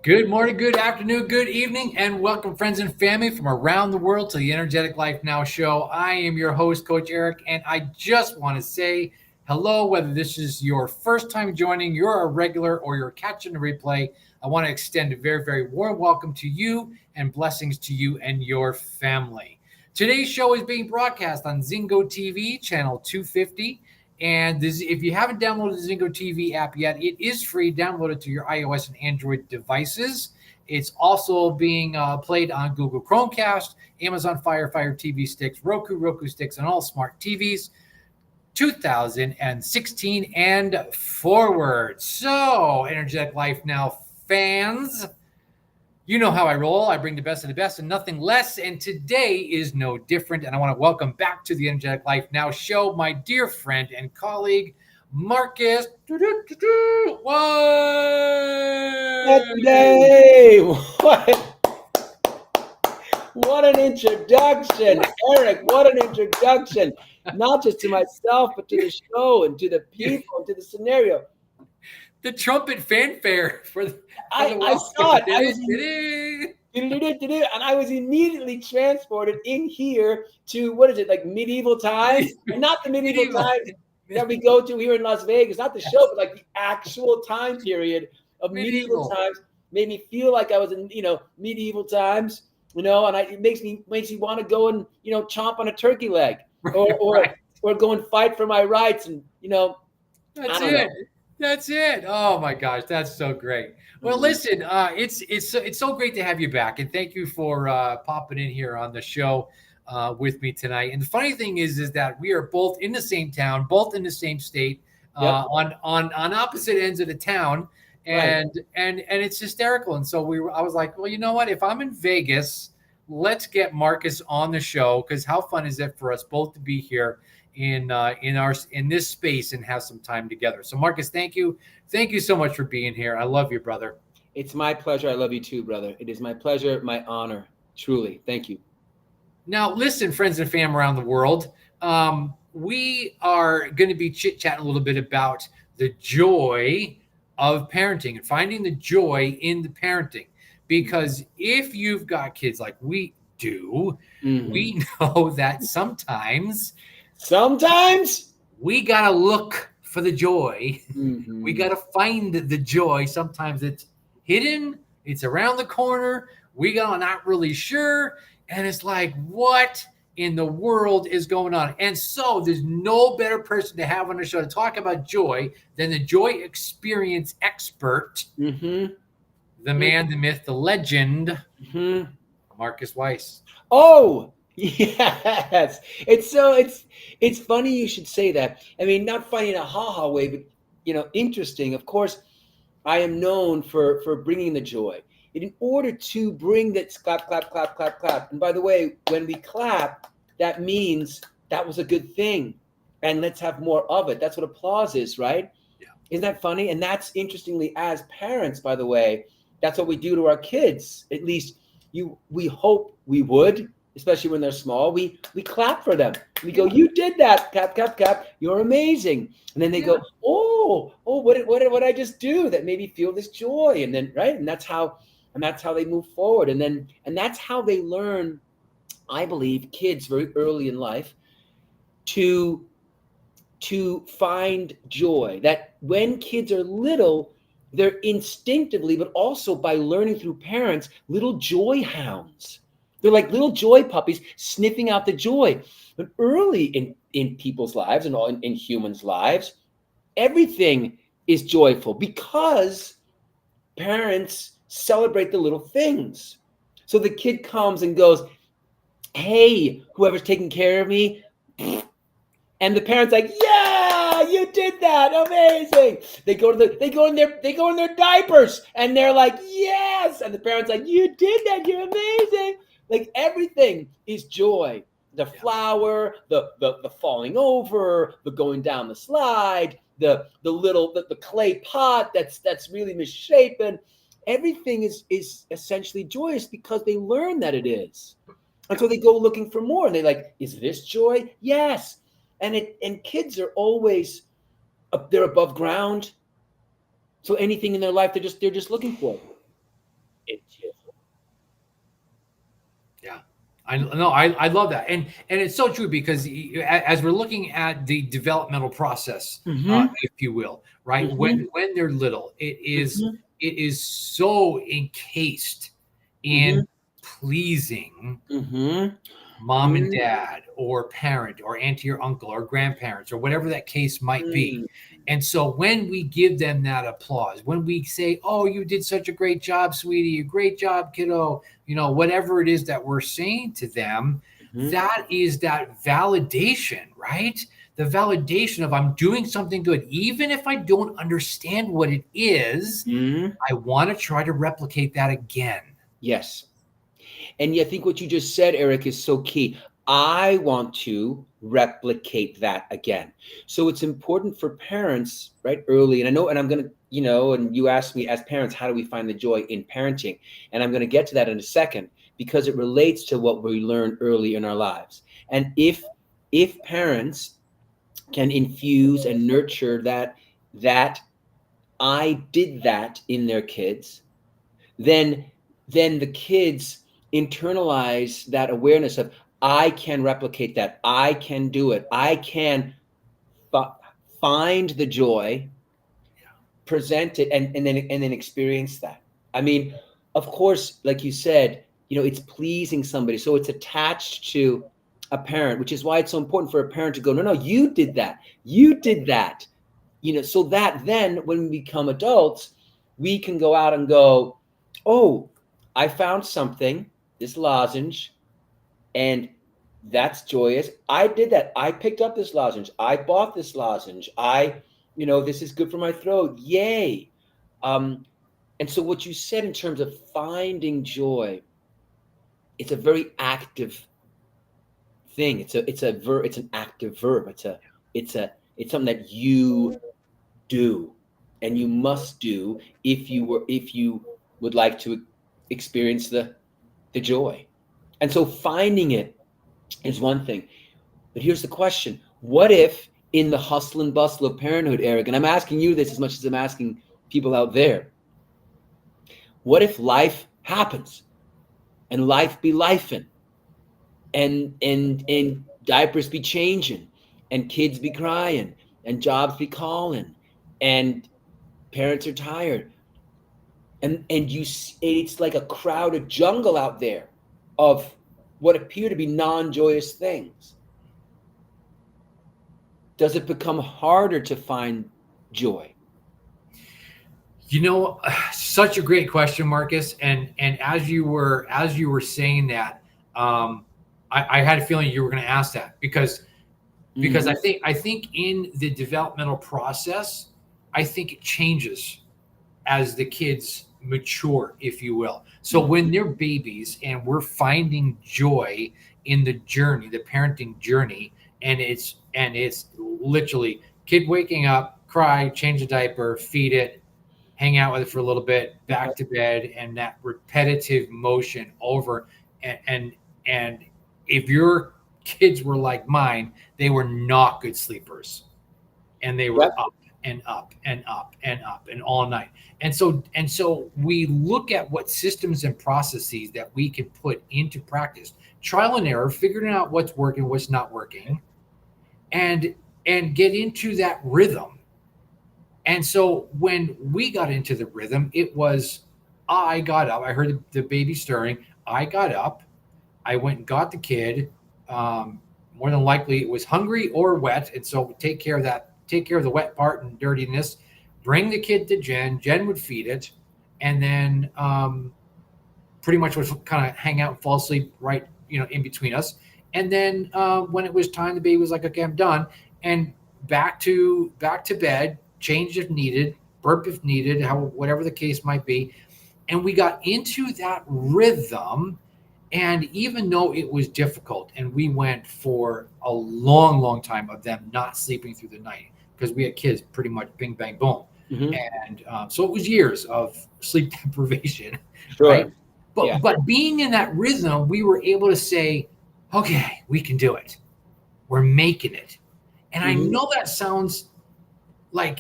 Good morning, good afternoon, good evening, and welcome, friends and family from around the world to the Energetic Life Now show. I am your host, Coach Eric, and I just want to say hello, whether this is your first time joining, you're a regular, or you're catching the replay. I want to extend a very, very warm welcome to you and blessings to you and your family. Today's show is being broadcast on Zingo TV, channel 250. And if you haven't downloaded the Zingo TV app yet, it is free. Download it to your iOS and Android devices. It's also being played on Google Chromecast, Amazon Fire TV sticks, Roku sticks, and all smart TVs. 2016 and forward. So, Energetic Life Now fans, you know how I roll. I bring the best of the best and nothing less. And today is no different. And I want to welcome back to the Energetic Life Now show my dear friend and colleague, Marcus. What? Today, what an introduction, Eric. What an introduction. Not just to myself, but to the show and to the people and to the scenario. The trumpet fanfare for the I saw it. and I was immediately transported in here to, what is it, like medieval times? Not the medieval times that we go to here in Las Vegas, not the show, but like the actual time period of medieval times. Made me feel like I was in, medieval times, and it makes me want to go and, chomp on a turkey leg or go and fight for my rights. And, that's it. That's it. Oh my gosh, that's so great. Well, listen, it's so great to have you back, and thank you for popping in here on the show with me tonight. And the funny thing is that we are both in the same town, both in the same state, on opposite ends of the town, and it's hysterical. And so I was like, well, you know what? If I'm in Vegas, let's get Marcus on the show, because how fun is it for us both to be here in this space and have some time together. So Marcus, thank you so much for being here. I love you, brother. It's my pleasure. I love you too, brother. It is my pleasure, my honor, truly. Thank you. Now listen, friends and fam around the world, we are going to be chit-chatting a little bit about the joy of parenting and finding the joy in the parenting, because if you've got kids like we do, we know that sometimes we got to look for the joy. We got to find the joy. Sometimes it's hidden. It's around the corner. We got not really sure. And it's like, what in the world is going on? And so there's no better person to have on the show to talk about joy than the joy experience expert, the man, the myth, the legend, Marcus Weiss. Oh, yes. It's funny you should say that. I mean, not funny in a ha-ha way, but, interesting. Of course, I am known for bringing the joy. In order to bring that clap, clap, clap, clap, clap. And by the way, when we clap, that means that was a good thing. And let's have more of it. That's what applause is, right? Yeah. Isn't that funny? And that's, interestingly, as parents, by the way, that's what we do to our kids. At least we hope we would, especially when they're small. We clap for them. We go, you did that, clap, clap, clap. You're amazing. And then they go, oh, what did I just do that made me feel this joy? And then, right? And that's how they move forward. And that's how they learn, I believe, kids very early in life to find joy. That when kids are little, they're instinctively, but also by learning through parents, little joy hounds. They're like little joy puppies sniffing out the joy. But early in people's lives and in humans' lives, everything is joyful because parents celebrate the little things. So the kid comes and goes, hey, whoever's taking care of me. And the parent's like, yeah, you did that. Amazing. They go in their diapers and they're like, yes. And the parent's like, you did that. You're amazing. Like everything is joy. The flower, the falling over, the going down the slide, the clay pot that's really misshapen. Everything is essentially joyous because they learn that it is. And so they go looking for more. And they're like, is this joy? Yes. And kids are always they're above ground. So anything in their life, they're just looking for. I know, I love that, and it's so true because as we're looking at the developmental process, Mm-hmm. if you will, right? Mm-hmm. When they're little, Mm-hmm. it is so encased Mm-hmm. in pleasing Mm-hmm. mom and Mm-hmm. dad or parent or auntie or uncle or grandparents or whatever that case might be. Mm-hmm. And so when we give them that applause, when we say, "Oh, you did such a great job, sweetie. Great job, kiddo," whatever it is that we're saying to them, that is that validation, right? The validation of I'm doing something good. Even if I don't understand what it is, Mm-hmm. I want to try to replicate that again. Yes. And I think what you just said, Eric, is so key. I want to replicate that again. So it's important for parents, right, early. And I know, and I'm going to, and you asked me as parents, how do we find the joy in parenting? And I'm going to get to that in a second because it relates to what we learn early in our lives. And if parents can infuse and nurture that I did that in their kids, then the kids internalize that awareness of I can replicate that, I can do it, I can f- find the joy, present it, and then experience that. I mean, of course, like you said, it's pleasing somebody, so it's attached to a parent, which is why it's so important for a parent to go, no, no, you did that, you did that, so that then when we become adults, we can go out and go, oh, I found something, this lozenge, and that's joyous. I did that. I picked up this lozenge. I bought this lozenge. This is good for my throat. Yay. Um, and so what you said in terms of finding joy, it's a very active thing. It's an active verb. It's something that you do and you must do if you would like to experience the joy. And so finding it is one thing. But here's the question. What if in the hustle and bustle of parenthood, Eric, and I'm asking you this as much as I'm asking people out there, what if life happens and life be lifing and diapers be changing and kids be crying and jobs be calling and parents are tired and it's like a crowded jungle out there of what appear to be non-joyous things. Does it become harder to find joy? Such a great question, Marcus. And as you were saying that, I had a feeling you were going to ask that because Mm-hmm. I think in the developmental process, I think it changes as the kids mature, if you will. So when they're babies and we're finding joy in the journey, the parenting journey, and it's literally kid waking up, cry, change the diaper, feed it, hang out with it for a little bit, Uh-huh. back to bed, and that repetitive motion over and if your kids were like mine, they were not good sleepers and they were Yep. up and up and up and up and all night. And so we look at what systems and processes that we can put into practice, trial and error, figuring out what's working, what's not working, and and get into that rhythm. And so when we got into the rhythm, it was I got up, I heard the baby stirring, I got up, I went and got the kid. Um, More than likely, it was hungry or wet, and so take care of that. Take care of the wet part and dirtiness. Bring the kid to Jen. Jen would feed it, and then pretty much would kind of hang out and fall asleep right, in between us. And then when it was time, the baby was like, "Okay, I'm done," and back to bed. Change if needed, burp if needed, how whatever the case might be. And we got into that rhythm, and even though it was difficult, and we went for a long, long time of them not sleeping through the night because we had kids pretty much bing, bang, boom. Mm-hmm. And so it was years of sleep deprivation, right? Sure. Yeah. But being in that rhythm, we were able to say, okay, we can do it. We're making it. And I Mm-hmm. know that sounds like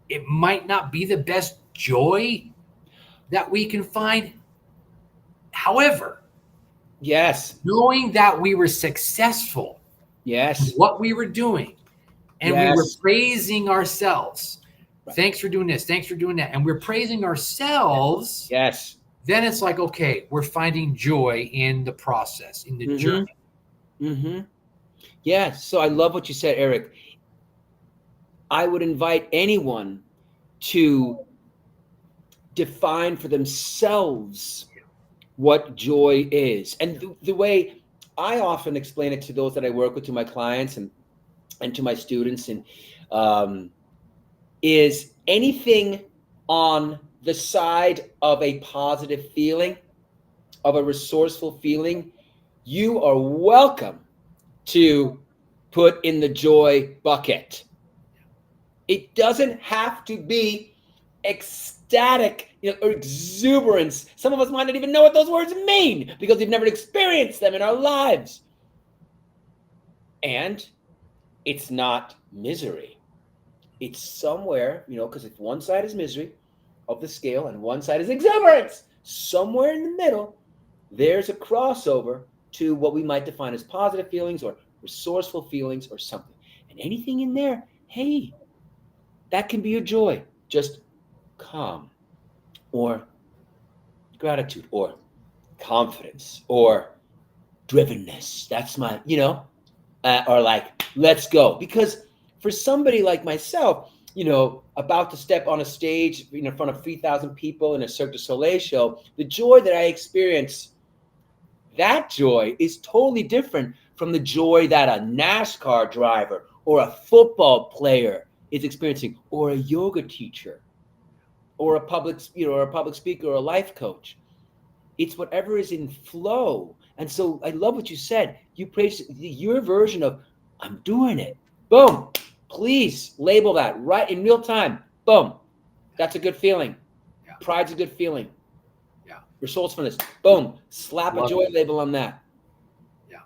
it might not be the best joy that we can find. However, Yes. knowing that we were successful in Yes. what we were doing, and we were Yes. praising ourselves. Right. Thanks for doing this. Thanks for doing that. And we're praising ourselves. Yes. Then it's like, okay, we're finding joy in the process, in the Mm-hmm. journey. Mm-hmm. Yeah. So I love what you said, Eric. I would invite anyone to define for themselves what joy is. And the way I often explain it to those that I work with, to my clients and to my students, and um, is anything on the side of a positive feeling, of a resourceful feeling, you are welcome to put in the joy bucket. It doesn't have to be ecstatic, or exuberance. Some of us might not even know what those words mean because we've never experienced them in our lives. And it's not misery. It's somewhere, because if one side is misery of the scale and one side is exuberance, somewhere in the middle, there's a crossover to what we might define as positive feelings or resourceful feelings or something. And anything in there, hey, that can be your joy. Just calm or gratitude or confidence or drivenness. That's my, or like, let's go. Because for somebody like myself, about to step on a stage, in front of 3,000 people in a Cirque du Soleil show, the joy that I experience, that joy is totally different from the joy that a NASCAR driver or a football player is experiencing, or a yoga teacher, or a public speaker, or a life coach. It's whatever is in flow. And so I love what you said. You praise your version of, I'm doing it. Boom. Please label that right in real time. Boom. That's a good feeling. Yeah. Pride's a good feeling. Yeah. Resourcefulness. Boom. Slap Love a joy it. label on that. Yeah.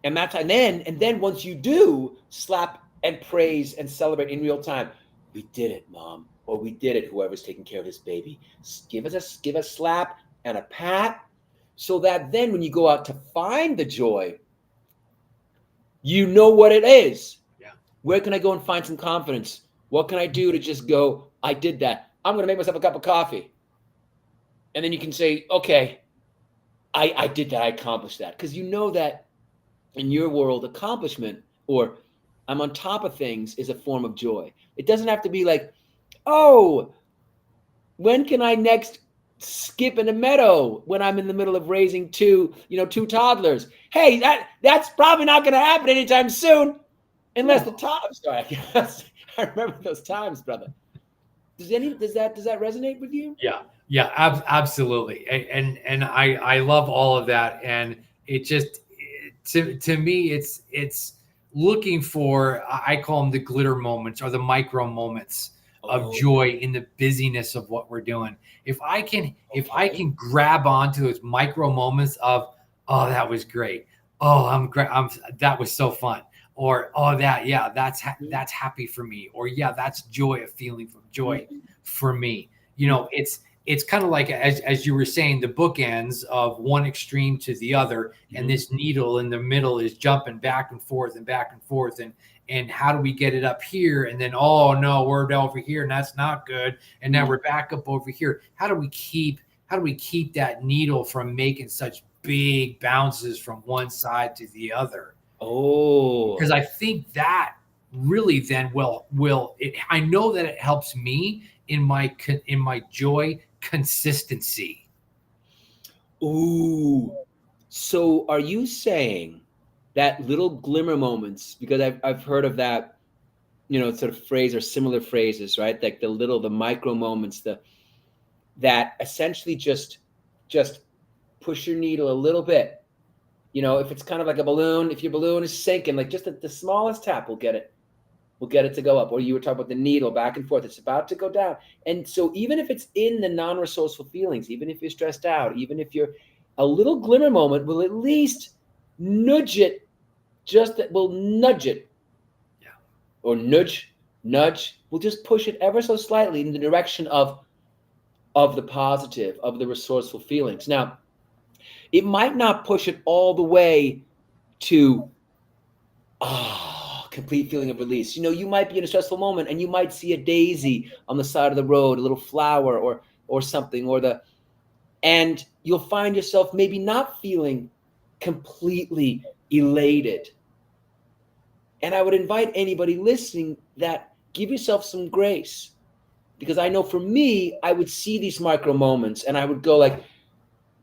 And then once you do, slap and praise and celebrate in real time. We did it, Mom. Or we did it, whoever's taking care of this baby. Give a slap and a pat, so that then when you go out to find the joy, you know what it is. Yeah. Where can I go and find some confidence? What can I do to just go, I did that. I'm going to make myself a cup of coffee. And then you can say, okay, I did that. I accomplished that. Because you know that in your world, accomplishment or I'm on top of things is a form of joy. It doesn't have to be like, oh, when can I next skip in a meadow when I'm in the middle of raising two toddlers? Hey, that's probably not going to happen anytime soon, unless the toddlers. Sorry, I remember those times, brother. Does that resonate with you? Yeah. Yeah. Absolutely. And I love all of that. And it just, to me, it's looking for, I call them the glitter moments or the micro moments of joy in the busyness of what we're doing. If I can grab onto those micro moments of, oh, that was great. Oh, that was so fun. Or, oh, that's happy for me. Or, yeah, that's joy, a feeling from joy for me. It's kind of like, as you were saying, the bookends of one extreme to the other, and this needle in the middle is jumping back and forth and back and forth, and how do we get it up here? And then, oh no, we're over here and that's not good, and now we're back up over here. How do we keep that needle from making such big bounces from one side to the other? Because I think that really then will it, I know that it helps me in my joy consistency. Ooh. So are you saying that little glimmer moments, because I've heard of that, sort of phrase or similar phrases, right? Like the micro moments, that essentially just push your needle a little bit. If it's kind of like a balloon, if your balloon is sinking, like just the smallest tap will get it. We'll get it to go up. Or you were talking about the needle back and forth. It's about to go down. And so even if it's in the non-resourceful feelings, even if you're stressed out, even if you're a little glimmer moment will at least nudge it, just that will nudge it. Yeah. Or nudge. We'll just push it ever so slightly in the direction of the positive, of the resourceful feelings. Now, It might not push it all the way to complete feeling of release. You might be in a stressful moment and you might see a daisy on the side of the road, a little flower or something, and you'll find yourself maybe not feeling completely elated. And I would invite anybody listening that give yourself some grace. Because I know for me, I would see these micro moments and I would go like,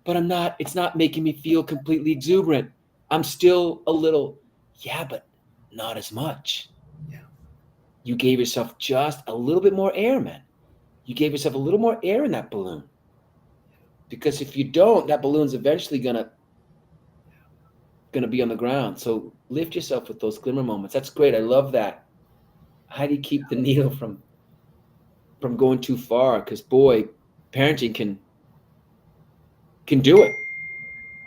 but it's not making me feel completely exuberant. I'm still a little, yeah, but not as much. Yeah. You gave yourself just a little bit more air, man. You gave yourself a little more air in that balloon. Because if you don't, that balloon's eventually gonna be on the ground. So lift yourself with those glimmer moments. That's great. I love that. How do you keep the needle from going too far? Because boy, parenting can do it.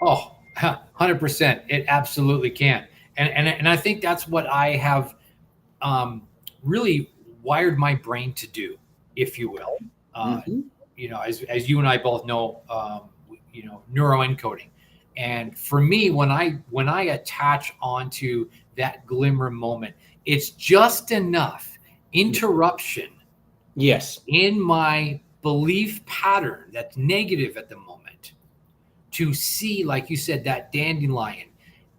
Oh, 100%. It absolutely can. And I think that's what I have really wired my brain to do, if you will. Uh, Mm-hmm. as you and I both know, neuroencoding. And for me, when I attach onto that glimmer moment, it's just enough interruption Yes. in my belief pattern that's negative at the moment to see, like you said, that dandelion,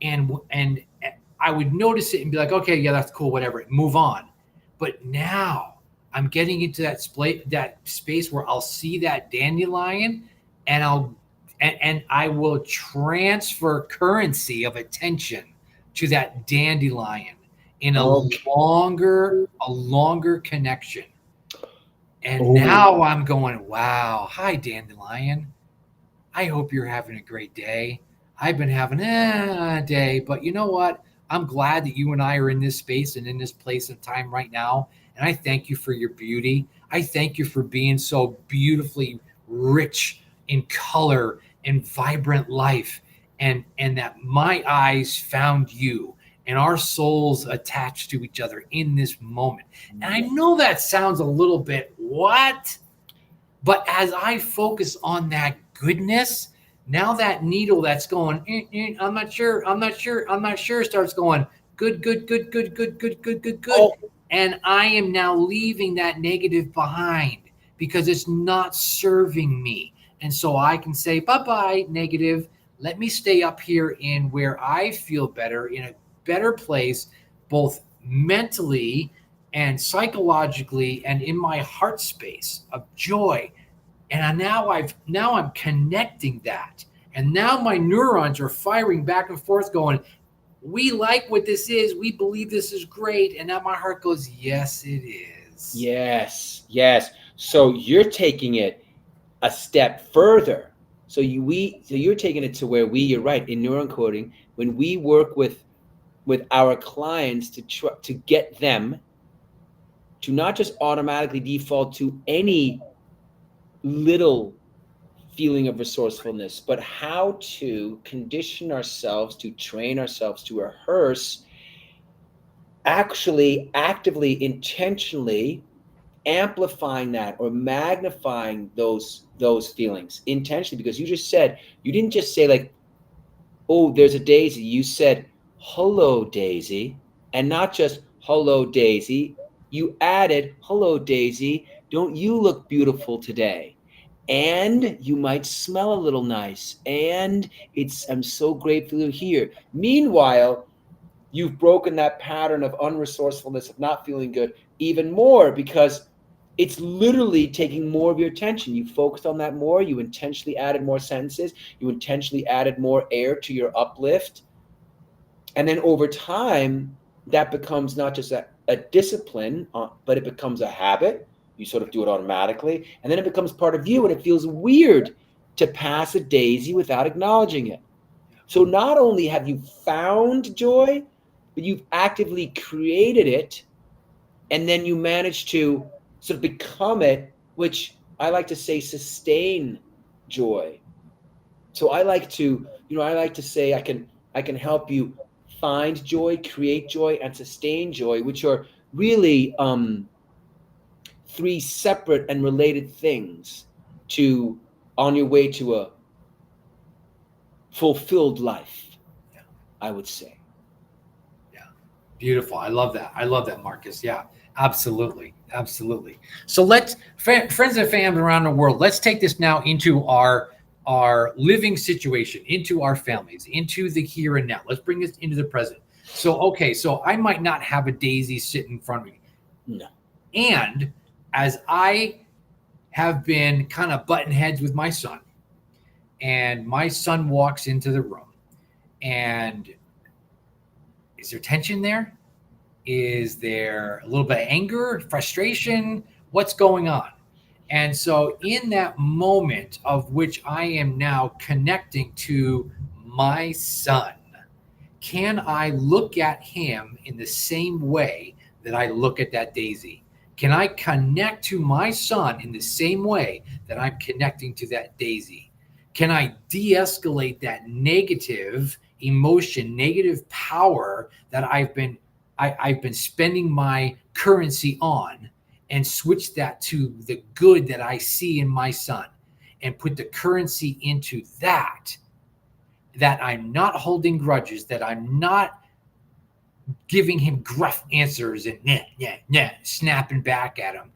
and I would notice it and be like, okay, yeah, that's cool, whatever, move on. But now I'm getting into that space where I'll see that dandelion, and I will transfer currency of attention to that dandelion in Okay. a longer connection. And Oh, now I'm going, wow, hi dandelion. I hope you're having a great day. I've been having a day, but you know what? I'm glad that you and I are in this space and in this place and time right now. And I thank you for your beauty. I thank you for being so beautifully rich in color and vibrant life. And that my eyes found you and our souls attached to each other in this moment. And I know that sounds a little bit what? But as I focus on that goodness, now that needle that's going, I'm not sure, starts going, good, good, good, good, good, good, good, good, good. oh, And I am now leaving that negative behind because it's not serving me. And so I can say, bye bye, negative. Let me stay up here in where I feel better, in a better place, both mentally and psychologically and in my heart space of joy. And now I'm connecting that, and now my neurons are firing back and forth going, we like what this is, we believe this is great. And now my heart goes, yes it is. yes, yes. So you're taking it a step further. So you're taking it to where you're right in neuroencoding when we work with our clients to get them to not just automatically default to any little feeling of resourcefulness, but how to condition ourselves, to train ourselves, to rehearse, actually, actively, intentionally amplifying that or magnifying those feelings intentionally. Because you didn't just say like, oh, there's a daisy. You said, hello, Daisy. And not just, hello, Daisy. You added, hello, Daisy. Don't you look beautiful today? And you might smell a little nice. And I'm so grateful you're here. Meanwhile, you've broken that pattern of unresourcefulness, of not feeling good even more because it's literally taking more of your attention. You focused on that more. You intentionally added more sentences. You intentionally added more air to your uplift. And then over time, that becomes not just a discipline, but it becomes a habit. You sort of do it automatically. And then it becomes part of you. And it feels weird to pass a daisy without acknowledging it. So not only have you found joy, but you've actively created it. And then you manage to sort of become it, which I like to say sustain joy. So I like to say I can help you find joy, create joy, and sustain joy, which are really three separate and related things to on your way to fulfilled life, Yeah. I would say. Yeah. Beautiful. I love that. I love that, Marcus. Yeah, absolutely. Absolutely. So let's, friends and family around the world, let's take this now into our living situation, into our families, into the here and now. Let's bring this into the present. So, okay, so I might not have a daisy sitting in front of me. No. And as I have been kind of button heads with my son, and my son walks into the room, and is there tension there? Is there a little bit of anger, frustration? What's going on? And so, in that moment of which I am now connecting to my son, can I look at him in the same way that I look at that daisy? Can I connect to my son in the same way that I'm connecting to that daisy? Can I de escalate that negative emotion, negative power that I've been spending my currency on, and switch that to the good that I see in my son, and put the currency into that I'm not holding grudges, that I'm not giving him gruff answers and snapping back at him.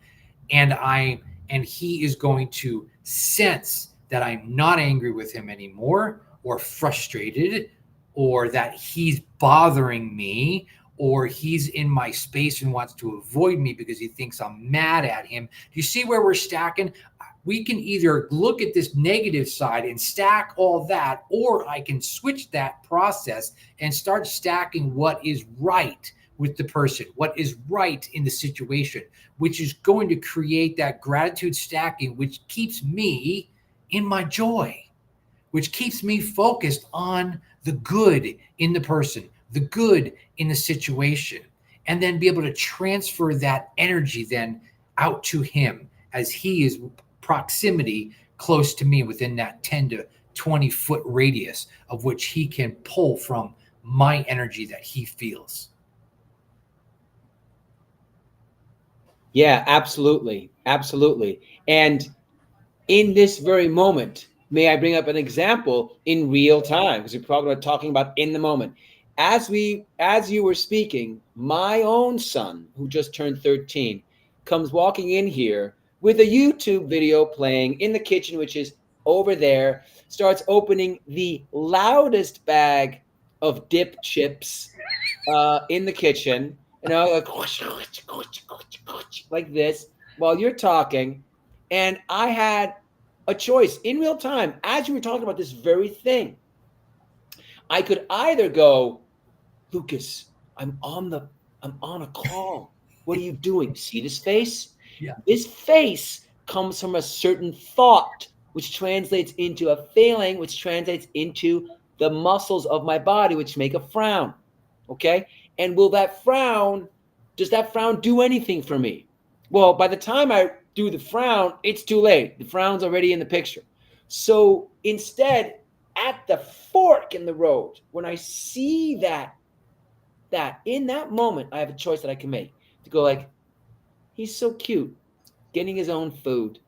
And he is going to sense that I'm not angry with him anymore, or frustrated, or that he's bothering me, or he's in my space and wants to avoid me because he thinks I'm mad at him. Do you see where we're stacking? We can either look at this negative side and stack all that, or I can switch that process and start stacking what is right with the person, what is right in the situation, which is going to create that gratitude stacking, which keeps me in my joy, which keeps me focused on the good in the person, the good in the situation, and then be able to transfer that energy then out to him as he is proximity close to me within that 10 to 20 foot radius of which he can pull from my energy that he feels. Yeah, absolutely. Absolutely. And in this very moment, may I bring up an example in real time? Because we're probably talking about in the moment. As you were speaking, my own son, who just turned 13, comes walking in here with a YouTube video playing in the kitchen, which is over there, starts opening the loudest bag of dip chips in the kitchen, like this while you're talking. And I had a choice in real time as you were talking about this very thing. I could either go, Lucas, I'm on a call. What are you doing? See this face? Yeah. This face comes from a certain thought, which translates into a feeling, which translates into the muscles of my body, which make a frown. Okay. And does that frown do anything for me? Well, by the time I do the frown, it's too late. The frown's already in the picture. So instead, at the fork in the road, when I see that in that moment, I have a choice that I can make to go like, he's so cute, getting his own food.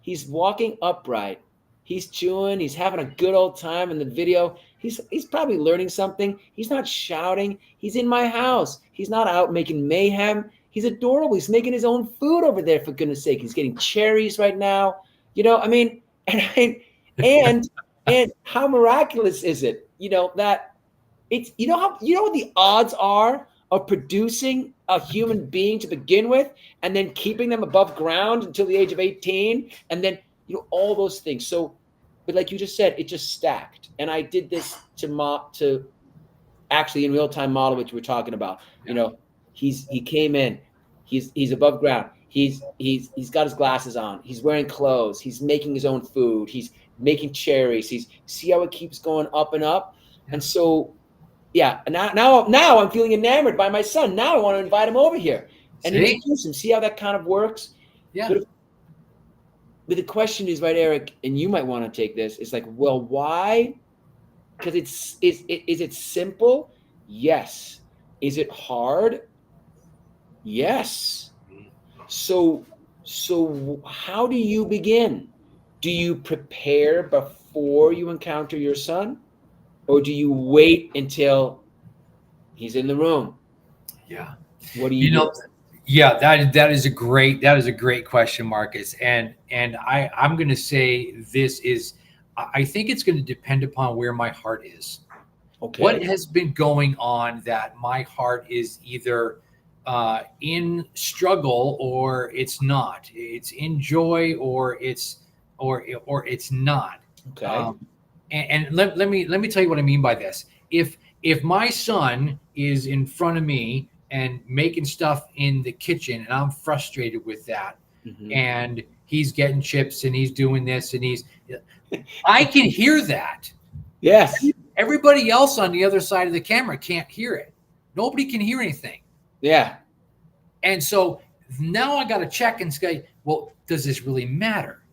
He's walking upright. He's chewing. He's having a good old time in the video. He's probably learning something. He's not shouting. He's in my house. He's not out making mayhem. He's adorable. He's making his own food over there, for goodness sake. He's getting cherries right now. I mean, and and how miraculous is it? That it's what the odds are of producing a human being to begin with, and then keeping them above ground until the age of 18, and then all those things. So, but like you just said, it just stacked. And I did this to actually in real time model, which we're talking about. Yeah. He came in, he's above ground. He's got his glasses on. He's wearing clothes. He's making his own food. He's making cherries. See how it keeps going up and up. Yeah. And so, yeah, now I'm feeling enamored by my son. Now I want to invite him over here and introduce him. See how that kind of works? Yeah. But the question is, right, Eric, and you might want to take this. It's like, well, why? Because is it simple? Yes. Is it hard? Yes. So how do you begin? Do you prepare before you encounter your son? Or do you wait until he's in the room? Yeah. What do you You do? know, yeah, that is a great question, Marcus. And I'm going to say this is, I think it's going to depend upon where my heart is. What Okay. has been going on that my heart is either in struggle or it's not. It's in joy or it's not. Okay. Um, and let me tell you what I mean by this. If my son is in front of me and making stuff in the kitchen and I'm frustrated with that, Hmm. and he's getting chips and he's doing this and I can hear that. Yes. Everybody else on the other side of the camera can't hear it. Nobody can hear anything. Yeah. And so now I got to check and say, well, does this really matter?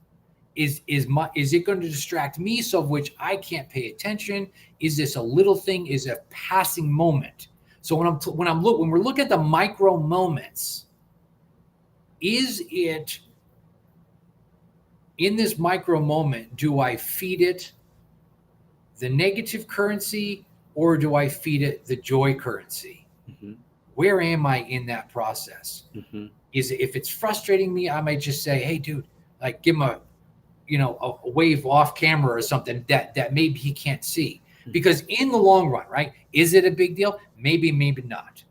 Is it going to distract me so of which I can't pay attention? Is this a little thing? Is it a passing moment? So when we're looking at the micro moments, is it in this micro moment, do I feed it the negative currency or do I feed it the joy currency? Hmm. Where am I in that process? Hmm. If it's frustrating me, I might just say, hey, dude, like give him a wave off camera or something that maybe he can't see. Because in the long run, right? Is it a big deal? Maybe, maybe not.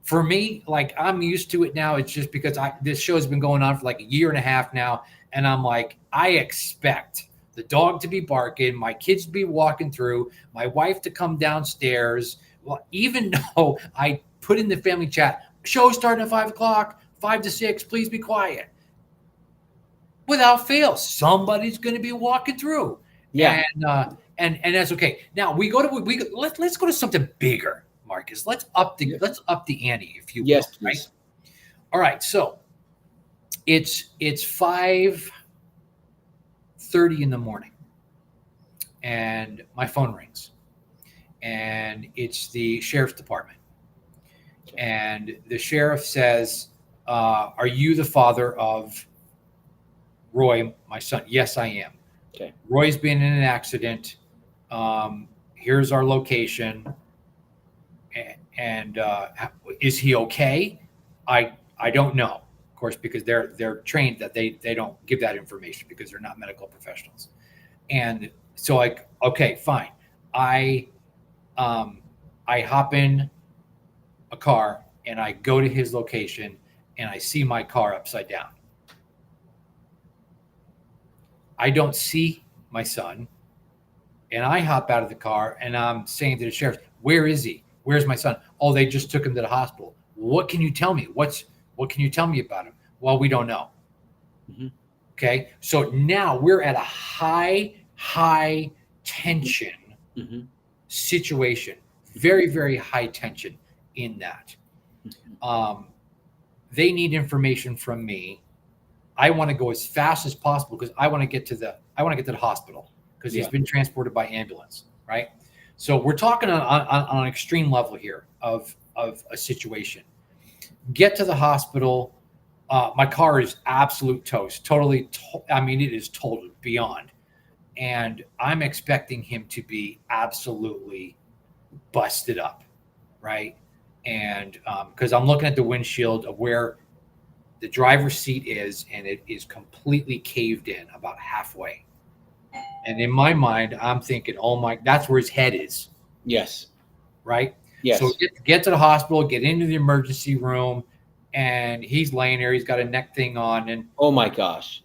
For me, like I'm used to it now. It's just because this show has been going on for like a year and a half now, and I'm like, I expect the dog to be barking, my kids to be walking through, my wife to come downstairs. Well, even though I put in the family chat, show starting at 5 o'clock, 5 to 6, please be quiet. Without fail, somebody's going to be walking through, Yeah. and that's okay. Now let's go to something bigger, Marcus. Yeah. Let's up the ante, if you will. Yes, Right. please. All right. So it's 5:30 in the morning, and my phone rings, and it's the sheriff's department, Okay. and the sheriff says, "Are you the father of Roy, my son?" Yes, I am. Okay. Roy's been in an accident. Here's our location, and is he okay? I don't know, of course, because they're trained that they don't give that information because they're not medical professionals. And so, like, okay, fine. I um, I hop in a car and I go to his location and I see my car upside down. I don't see my son. And I hop out of the car and I'm saying to the sheriff, "Where is he? Where's my son?" "Oh, they just took him to the hospital." "What can you tell me? What can you tell me about him?" "Well, we don't know." Hmm. Okay. So now we're at a high tension Hmm. situation. Very, very high tension in that. Um, they need information from me. I want to go as fast as possible because I want to get to the hospital because he's Yeah. been transported by ambulance, right? So we're talking on an extreme level here of a situation. Get to the hospital. My car is absolute toast, totally. I mean, it is total beyond, and I'm expecting him to be absolutely busted up, right? And because I'm looking at the windshield of where the driver's seat is, and it is completely caved in about halfway. And in my mind, I'm thinking, oh my, that's where his head is, Yes. right? So Yes. get to the hospital, get into the emergency room, and he's laying there. He's got a neck thing on, and Oh my gosh.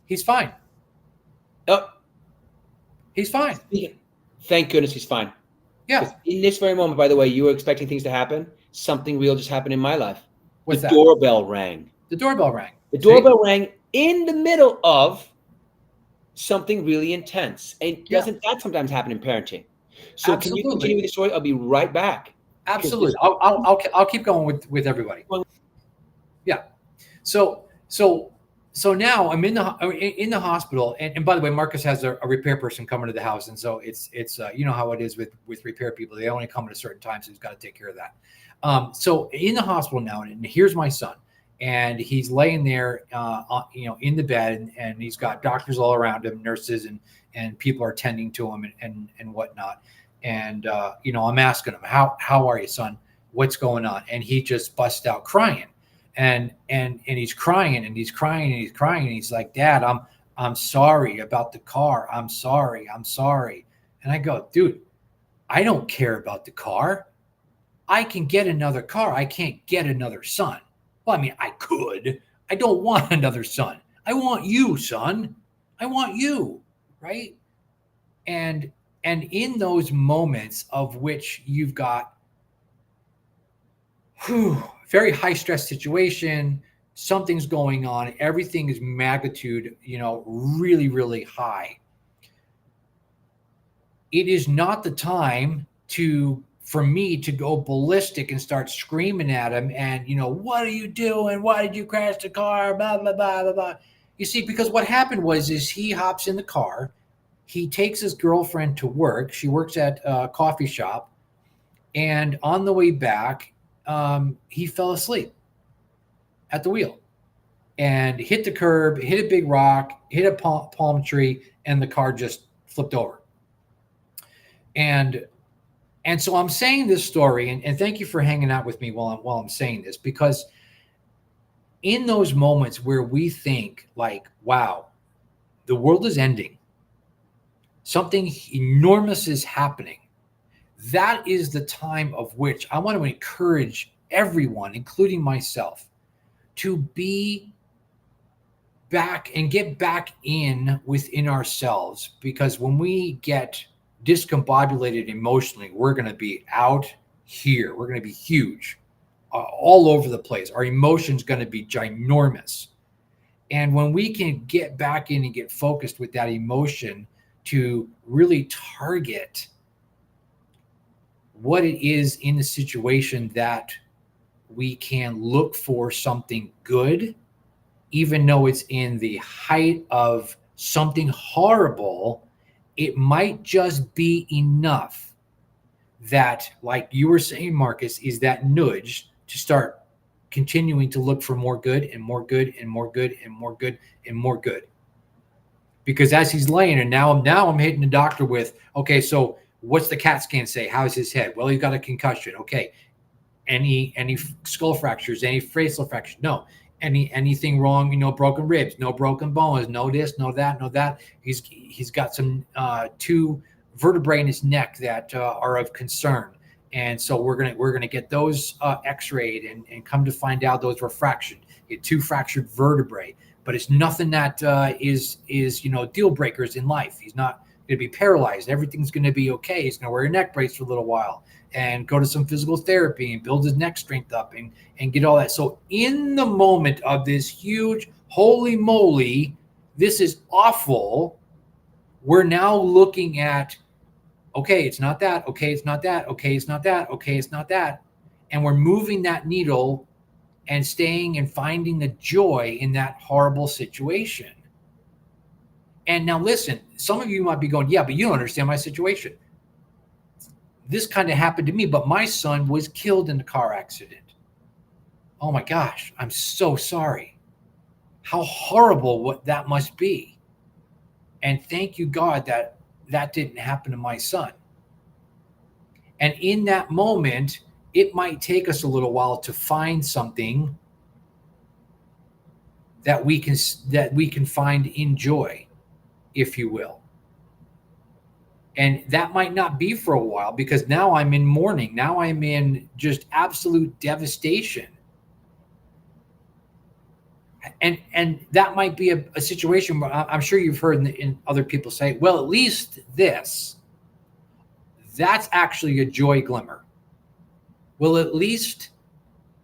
he's fine. Oh, He's fine. thank goodness he's fine. Yeah. Because in this very moment, by the way, you were expecting things to happen. Something real just happened in my life. The What's that? doorbell rang. The doorbell rang. The See? doorbell rang in the middle of something really intense. And Yeah. doesn't that sometimes happen in parenting? So can you Absolutely. continue with the story? I'll be right back. Because Absolutely. this I'll keep going with everybody. Yeah. So so so now I'm in the hospital, and by the way, Marcus has a repair person coming to the house, and so it's you know how it is with repair people; they only come at a certain time, so he's got to take care of that. So in the hospital now, and here's my son, and he's laying there, in the bed, and he's got doctors all around him, nurses, and people are tending to him and whatnot. And I'm asking him, how are you, son? What's going on? And he just busts out crying, and he's crying and he's crying and he's crying and he's like, Dad, I'm sorry about the car. I'm sorry. And I go, dude, I don't care about the car. I can get another car. I can't get another son. Well, I mean, I could. I don't want another son. I want you, son. I want you, right? And in those moments of which you've got very high stress situation, something's going on, everything is magnitude, really, really high. It is not the time for me to go ballistic and start screaming at him and, what are you doing? Why did you crash the car? Blah, blah, blah, blah, blah. You see, because what happened is he hops in the car. He takes his girlfriend to work. She works at a coffee shop. And on the way back, he fell asleep at the wheel and hit the curb, hit a big rock, hit a palm tree, and the car just flipped over. And so I'm saying this story, and thank you for hanging out with me while I'm saying this, because in those moments where we think like, wow, the world is ending, something enormous is happening, that is the time of which I want to encourage everyone, including myself, to be back and get back within ourselves, because when we get discombobulated emotionally, we're going to be out here. We're going to be huge, all over the place. Our emotions going to be ginormous. And when we can get back in and get focused with that emotion to really target what it is in the situation, that we can look for something good, even though it's in the height of something horrible, it might just be enough that, like you were saying, Marcus, is that nudge to start continuing to look for more good and more good and more good and more good and more good. Because as he's laying, and now I'm hitting the doctor with, okay, so what's the CAT scan say? How's his head? Well, he's got a concussion. Okay. Any skull fractures, any facial fractures? No. Anything wrong, broken ribs, no broken bones, no this, no that, no that. He's got some 2 vertebrae in his neck that are of concern. And so we're gonna get those x-rayed and come to find out those were fractured. He had 2 fractured vertebrae, but it's nothing that is deal breakers in life. He's not going to be paralyzed. Everything's going to be okay. He's going to wear a neck brace for a little while and go to some physical therapy and build his neck strength up and get all that. So in the moment of this huge, holy moly, this is awful, we're now looking at, okay, it's not that. Okay, it's not that. Okay, it's not that. Okay, it's not that. And we're moving that needle and staying and finding the joy in that horrible situation. And now listen, some of you might be going, yeah, but you don't understand my situation. This kind of happened to me, but my son was killed in a car accident. Oh my gosh, I'm so sorry. How horrible what that must be. And thank you, God, that didn't happen to my son. And in that moment, it might take us a little while to find something that we can find in joy, if you will. And that might not be for a while, because now I'm in mourning. Now I'm in just absolute devastation. And that might be a situation where I'm sure you've heard in other people say, well, at least that's actually a joy glimmer. Well, at least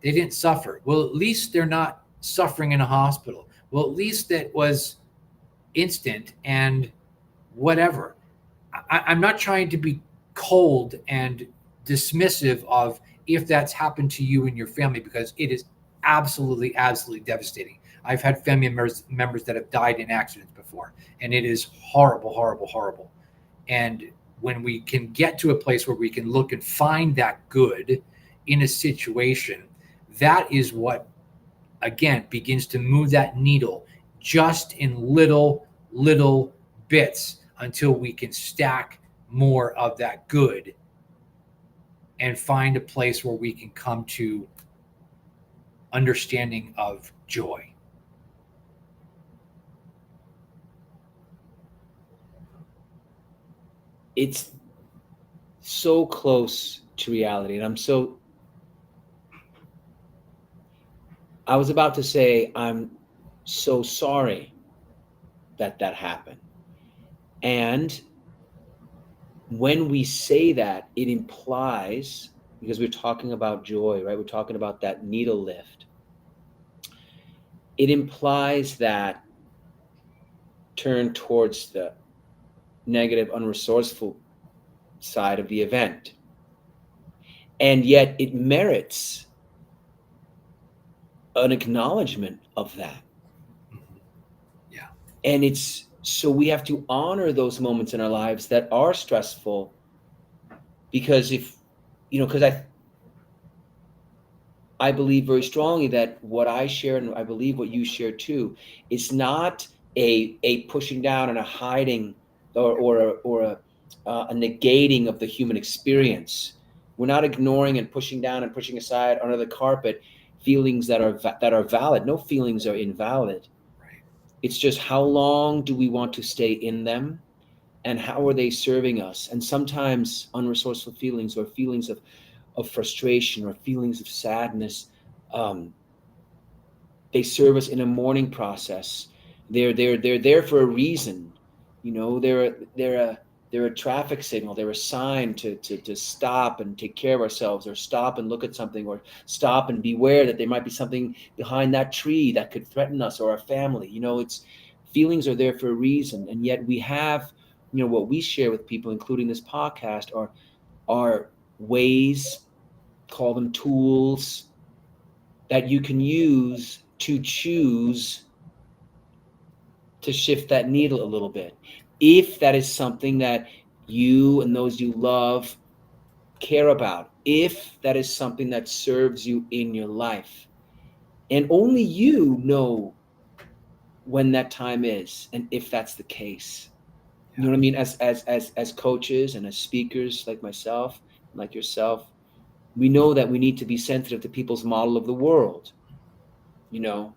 they didn't suffer. Well, at least they're not suffering in a hospital. Well, at least that was instant and whatever. I'm not trying to be cold and dismissive of if that's happened to you and your family, because it is absolutely, absolutely devastating. I've had family members that have died in accidents before, and it is horrible, horrible, horrible. And when we can get to a place where we can look and find that good in a situation, that is what, again, begins to move that needle just in little bits until we can stack more of that good and find a place where we can come to understanding of joy. It's so close to reality. And I was about to say, I'm so sorry that that happened. And when we say that, it implies, because we're talking about joy, right? We're talking about that needle lift. It implies that turn towards the negative, unresourceful side of the event. And yet it merits an acknowledgement of that. Yeah. And it's so we have to honor those moments in our lives that are stressful, because if because I believe very strongly that what I share, and I believe what you share too, it's not a pushing down and a hiding, or a negating of the human experience. We're not ignoring and pushing down and pushing aside under the carpet feelings that are valid. No feelings are invalid. Right. It's just how long do we want to stay in them, and how are they serving us? And sometimes unresourceful feelings, or feelings of frustration, or feelings of sadness, um, they serve us in a mourning process. They're there for a reason. They're a traffic signal. They're a sign to stop and take care of ourselves, or stop and look at something, or stop and beware that there might be something behind that tree that could threaten us or our family. It's feelings are there for a reason, and yet we have, what we share with people, including this podcast, are ways, call them tools, that you can use to choose to shift that needle a little bit. If that is something that you and those you love care about, if that is something that serves you in your life, and only you know when that time is, and if that's the case. You know what I mean? As coaches and as speakers like myself, like yourself, we know that we need to be sensitive to people's model of the world. You know,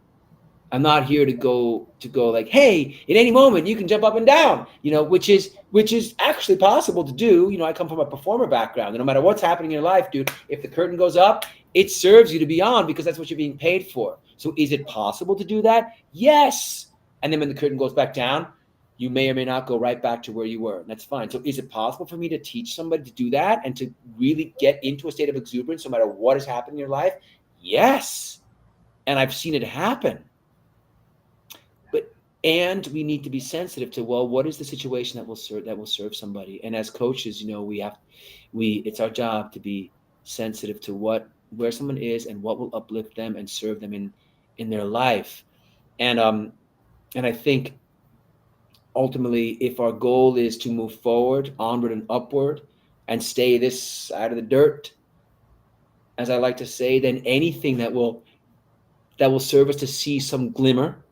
I'm not here to go like, hey, at any moment you can jump up and down, which is actually possible to do. I come from a performer background, and no matter what's happening in your life, dude, if the curtain goes up, it serves you to be on, because that's what you're being paid for. So is it possible to do that? Yes. And then when the curtain goes back down, you may or may not go right back to where you were. And that's fine. So is it possible for me to teach somebody to do that and to really get into a state of exuberance no matter what has happened in your life? Yes. And I've seen it happen. And we need to be sensitive to, well, what is the situation that will serve somebody? And as coaches, it's our job to be sensitive to where someone is and what will uplift them and serve them in their life. And I think ultimately, if our goal is to move forward, onward and upward, and stay this side of the dirt, as I like to say, then anything that will serve us to see some glimmer,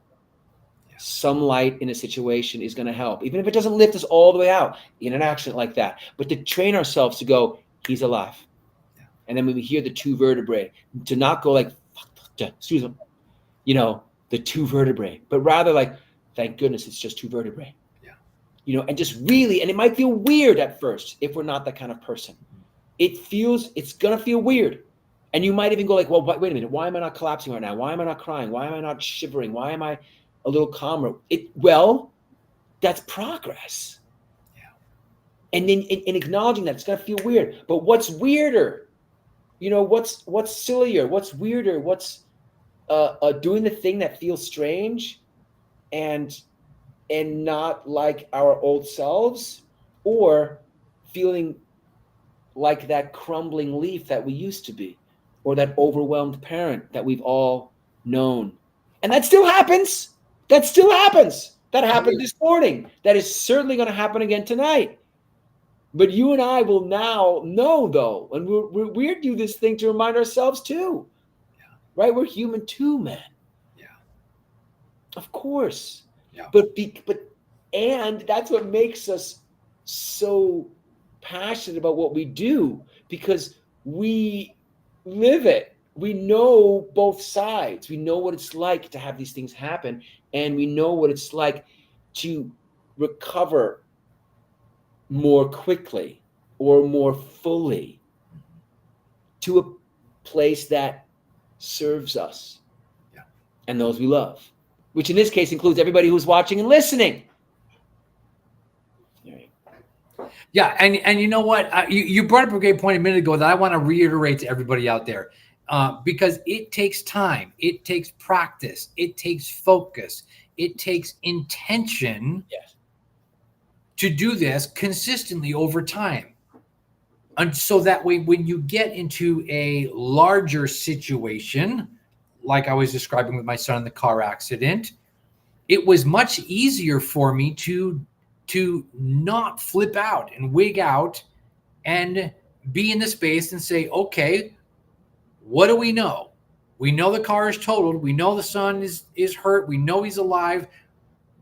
some light in a situation is going to help, even if it doesn't lift us all the way out in an accident like that. But to train ourselves to go, he's alive. Yeah. And then when we hear the two vertebrae, to not go like, excuse me, the two vertebrae, but rather like, thank goodness it's just two vertebrae. Yeah. And just really, and it might feel weird at first if we're not that kind of person. It's going to feel weird. And you might even go like, well, wait a minute, why am I not collapsing right now? Why am I not crying? Why am I not shivering? Why am I a little calmer? That's progress. Yeah. And then in acknowledging that, it's going to feel weird. But what's weirder? What's sillier? What's weirder? What's doing the thing that feels strange and not like our old selves, or feeling like that crumbling leaf that we used to be, or that overwhelmed parent that we've all known. And that still happens. That still happens. That happened this morning. That is certainly going to happen again tonight. But you and I will now know, though, and we do this thing to remind ourselves too. Yeah. Right? We're human too, man. Yeah. Of course. Yeah. But and that's what makes us so passionate about what we do because we live it. We know both sides. We know what it's like to have these things happen, and we know what it's like to recover more quickly or more fully to a place that serves us and those we love, which in this case includes everybody who's watching and listening. Yeah, and you know what? You brought up a great point a minute ago that I want to reiterate to everybody out there, because it takes time, it takes practice, it takes focus, it takes intention to do this consistently over time. And so that way, when you get into a larger situation, like I was describing with my son in the car accident, it was much easier for me to not flip out and wig out and be in the space and say, okay, what do we know? We know the car is totaled. We know the son is hurt. We know he's alive.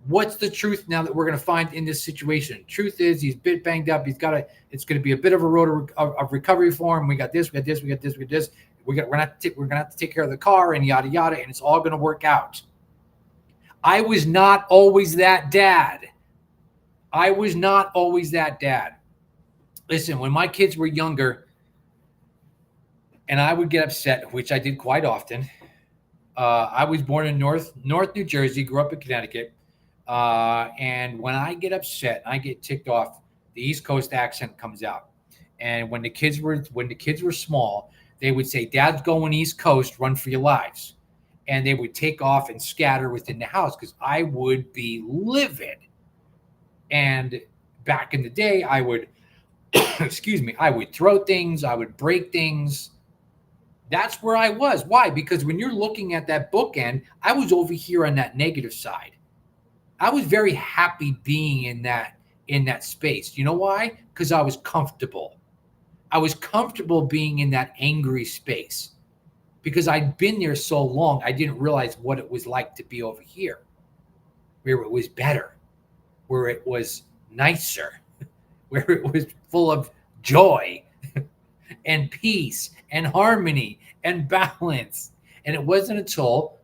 What's the truth now that we're going to find in this situation? Truth is he's a bit banged up. It's going to be a bit of a road of recovery for him. We got this, we got this, we got this, we got this. We're going to have to take care of the car and yada, yada. And it's all going to work out. I was not always that dad. Listen, when my kids were younger and I would get upset, which I did quite often, I was born in North New Jersey, grew up in Connecticut. And when I get upset, I get ticked off, the East Coast accent comes out. And when the kids were small, they would say, Dad's going East Coast, run for your lives. And they would take off and scatter within the house because I would be livid. And back in the day, I would, I would throw things, I would break things. That's where I was. Why? Because when you're looking at that bookend, I was over here on that negative side. I was very happy being in that space. You know why? Because I was comfortable. I was comfortable being in that angry space because I'd been there so long, I didn't realize what it was like to be over here, where it was better, where it was nicer, where it was full of joy and peace and harmony and balance. And it wasn't until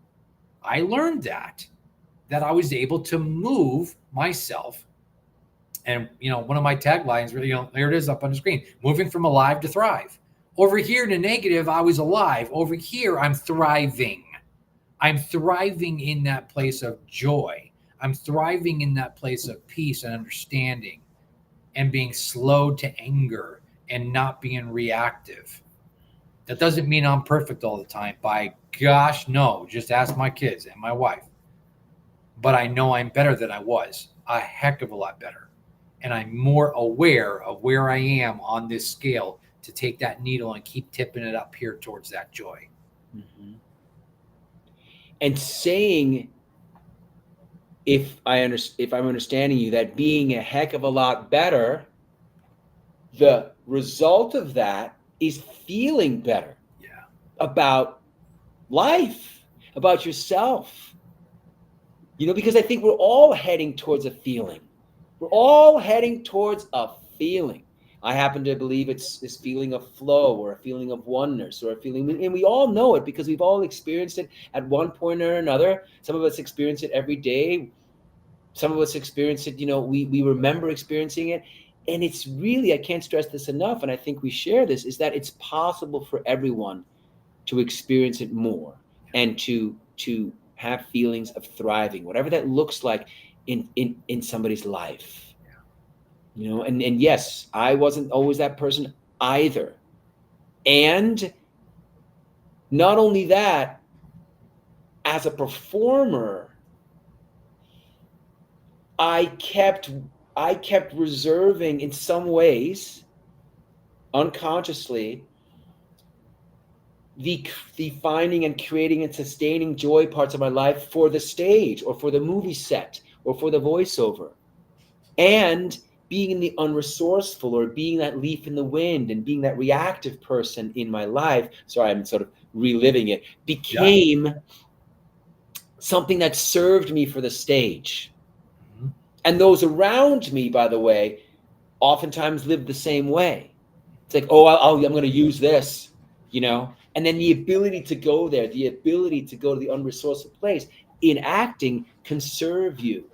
I learned that I was able to move myself. And, one of my taglines, there it is up on the screen, moving from alive to thrive. Over here in the negative, I was alive. Over here, I'm thriving. I'm thriving in that place of joy. I'm thriving in that place of peace and understanding and being slowed to anger and not being reactive. That doesn't mean I'm perfect all the time. By gosh, no. Just ask my kids and my wife. But I know I'm better than I was, a heck of a lot better. And I'm more aware of where I am on this scale to take that needle and keep tipping it up here towards that joy. Mm-hmm. And saying, if I'm understanding you, that being a heck of a lot better, the result of that is feeling better about life, about yourself. Because I think we're all heading towards a feeling. We're all heading towards a feeling. I happen to believe it's this feeling of flow or a feeling of oneness or a feeling, and we all know it because we've all experienced it at one point or another. Some of us experience it every day. Some of us experience it, we remember experiencing it. And it's really, I can't stress this enough, and I think we share this, is that it's possible for everyone to experience it more and to have feelings of thriving, whatever that looks like in somebody's life. And yes, I wasn't always that person either. And not only that, as a performer, I kept reserving, in some ways, unconsciously, the finding and creating and sustaining joy parts of my life for the stage or for the movie set or for the voiceover. And being in the unresourceful or being that leaf in the wind and being that reactive person in my life, sorry, I'm sort of reliving it, became something that served me for the stage. Mm-hmm. And those around me, by the way, oftentimes live the same way. It's like, oh, I'm going to use this, and then the ability to go there, the ability to go to the unresourceful place in acting can serve you.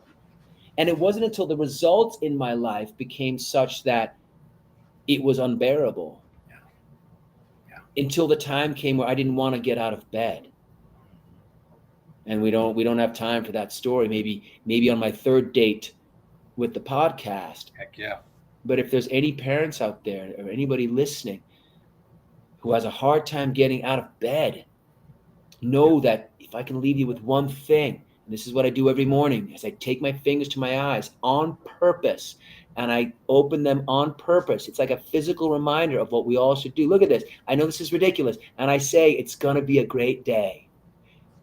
And it wasn't until the results in my life became such that it was unbearable. Yeah. Yeah. Until the time came where I didn't want to get out of bed. And we don't have time for that story. Maybe on my third date with the podcast. Heck yeah. But if there's any parents out there or anybody listening who has a hard time getting out of bed, know that if I can leave you with one thing, and this is what I do every morning, is I take my fingers to my eyes on purpose and I open them on purpose. It's like a physical reminder of what we all should do. Look at this. I know this is ridiculous. And I say, it's going to be a great day.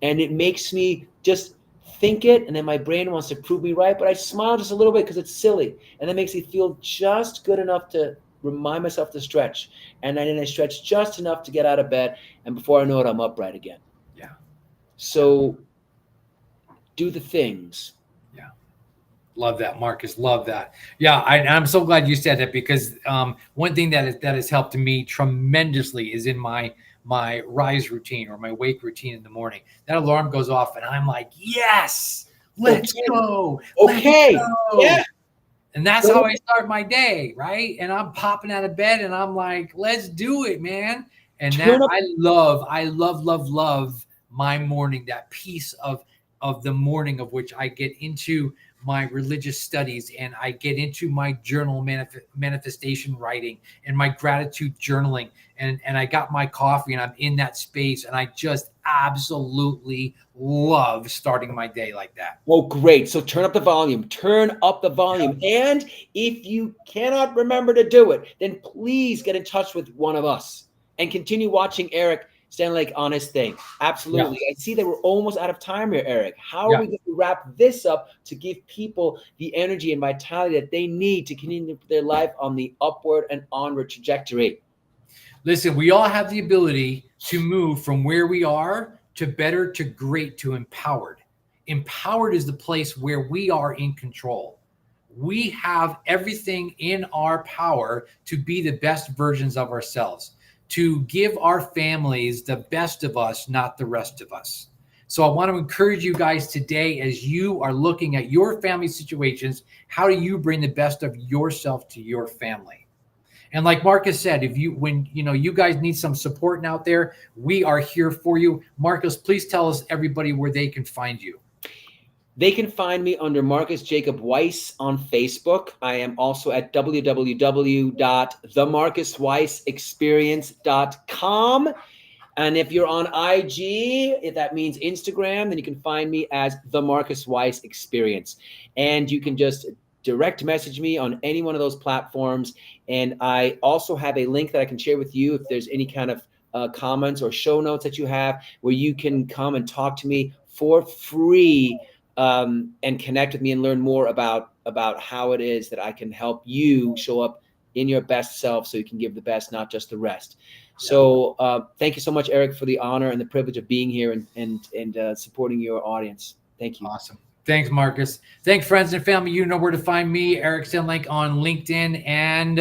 And it makes me just think it, and then my brain wants to prove me right, but I smile just a little bit because it's silly. And that makes me feel just good enough to remind myself to stretch. And then I stretch just enough to get out of bed. And before I know it, I'm upright again. Yeah. So do the things. Yeah. Love that, Marcus. Love that. Yeah. I'm so glad you said that, because one thing that has helped me tremendously is in my rise routine or my wake routine in the morning. That alarm goes off and I'm like, yes, let's go. Okay. Let's go. Yeah. And that's how I start my day, right? And I'm popping out of bed and I'm like, let's do it, man. And that I love my morning, that piece of the morning of which I get into my religious studies and I get into my journal manifestation writing and my gratitude journaling. And I got my coffee and I'm in that space and I just absolutely love starting my day like that. Oh, great. So turn up the volume. And if you cannot remember to do it, then please get in touch with one of us and continue watching Eric Stenlake on his thing. Absolutely. Yeah. I see that we're almost out of time here, Eric. How are we going to wrap this up to give people the energy and vitality that they need to continue their life on the upward and onward trajectory? Listen, we all have the ability to move from where we are to better, to great, to empowered. Empowered is the place where we are in control. We have everything in our power to be the best versions of ourselves, to give our families the best of us, not the rest of us. So I want to encourage you guys today, as you are looking at your family situations, how do you bring the best of yourself to your family? And like Marcus said, when you guys need some support out there, we are here for you. Marcus, please tell us, everybody, where they can find you. They can find me under Marcus Jacob Weiss on Facebook. I am also at www.themarcusweissexperience.com. And if you're on IG, if that means Instagram, then you can find me as The Marcus Weiss Experience. And you can just direct message me on any one of those platforms. And I also have a link that I can share with you if there's any kind of comments or show notes that you have, where you can come and talk to me for free and connect with me and learn more about how it is that I can help you show up in your best self so you can give the best, not just the rest. So thank you so much, Eric, for the honor and the privilege of being here and supporting your audience. Thank you. Awesome. Thanks, Marcus. Thanks, friends and family. You know where to find me, Eric Stenlake, on LinkedIn and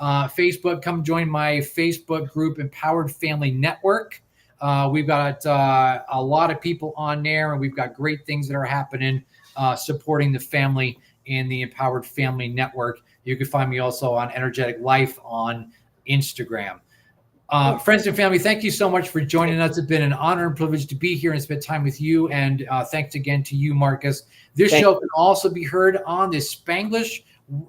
Facebook. Come join my Facebook group, Empowered Family Network. We've got a lot of people on there, and we've got great things that are happening supporting the family in the Empowered Family Network. You can find me also on Energetic Life on Instagram. Friends and family, thank you so much for joining us. It's been an honor and privilege to be here and spend time with you. And thanks again to you, Marcus. This show can also be heard on the Spanglish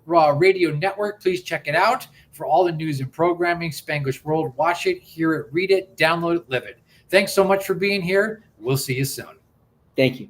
Radio Network. Please check it out for all the news and programming. Spanglish World. Watch it, hear it, read it, download it, live it. Thanks so much for being here. We'll see you soon. Thank you.